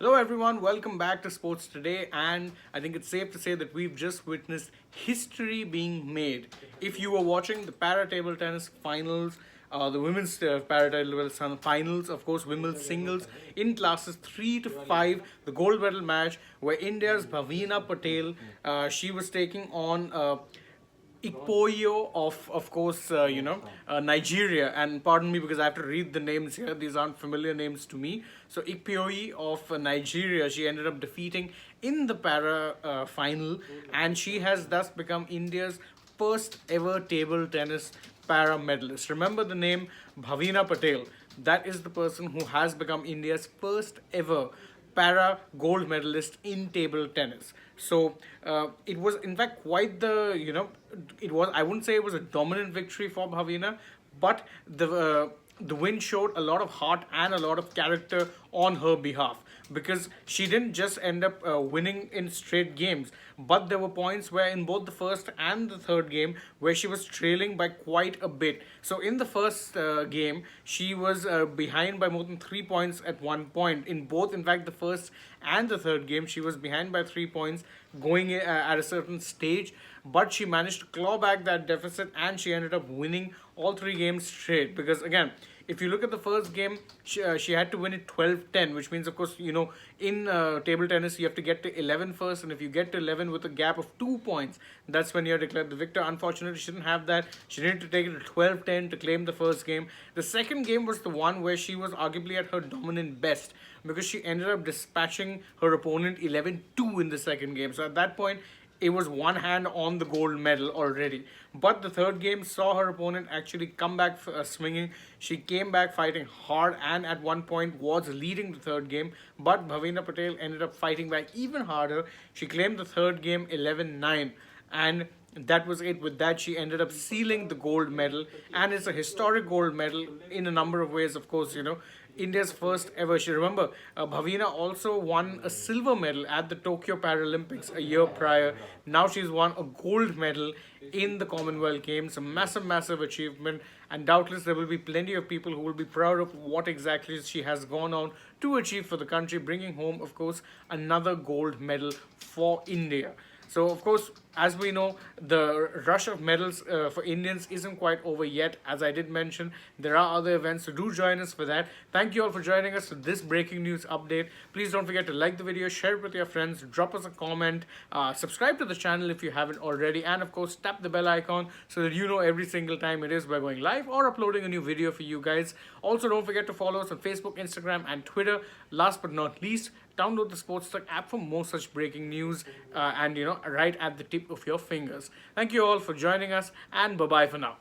Hello everyone, welcome back to Sports Today, and I think it's safe to say that we've just witnessed history being made. If you were watching the para table tennis finals, the women's para table tennis finals, of course, women's singles in classes 3 to 5, the gold medal match where India's Bhavina Patel, she was taking on Ikpoyo of course, Nigeria. And pardon me because I have to read the names here. These aren't familiar names to me. So Ikpoyo of Nigeria, she ended up defeating in the para final, and she has thus become India's first ever table tennis para medalist. Remember the name Bhavina Patel. That is the person who has become India's first ever para gold medalist in table tennis. So it was in fact quite the it was, I wouldn't say it was a dominant victory for Bhavina, but the win showed a lot of heart and a lot of character on her behalf, because she didn't just end up winning in straight games, but there were points where in both the first and the third game where she was trailing by quite a bit. So in the first game, she was behind by more than 3 points at one point. In both, in fact, the first and the third game, she was behind by 3 points going at a certain stage, but she managed to claw back that deficit and she ended up winning all three games straight. Because again, if you look at the first game, she had to win it 12-10, which means, of course, in table tennis, you have to get to 11 first, and if you get to 11 with a gap of 2 points, that's when you're declared the victor. Unfortunately, she didn't have that. She needed to take it to 12-10 to claim the first game. The second game was the one where she was arguably at her dominant best, because she ended up dispatching her opponent 11-2 in the second game. So at that point, it was one hand on the gold medal already. But the third game saw her opponent actually come back swinging. She came back fighting hard and at one point was leading the third game. But Bhavina Patel ended up fighting back even harder. She claimed the third game 11-9. And that was it. With that, she ended up sealing the gold medal, and it's a historic gold medal in a number of ways. Of course, India's first ever. She remember Bhavina also won a silver medal at the Tokyo Paralympics a year prior. Now she's won a gold medal in the Commonwealth Games. A massive, massive achievement, and doubtless there will be plenty of people who will be proud of what exactly she has gone on to achieve for the country, bringing home, of course, another gold medal for India. So, of course, as we know, the rush of medals for Indians isn't quite over yet. As I did mention, there are other events, so do join us for that. Thank you all for joining us for this breaking news update. Please don't forget to like the video, share it with your friends, drop us a comment, subscribe to the channel if you haven't already, and of course, tap the bell icon so that you know every single time it is by going live or uploading a new video for you guys. Also, don't forget to follow us on Facebook, Instagram, and Twitter. Last but not least, download the AajTak app for more such breaking news and right at the tip of your fingers. Thank you all for joining us, and bye bye for now.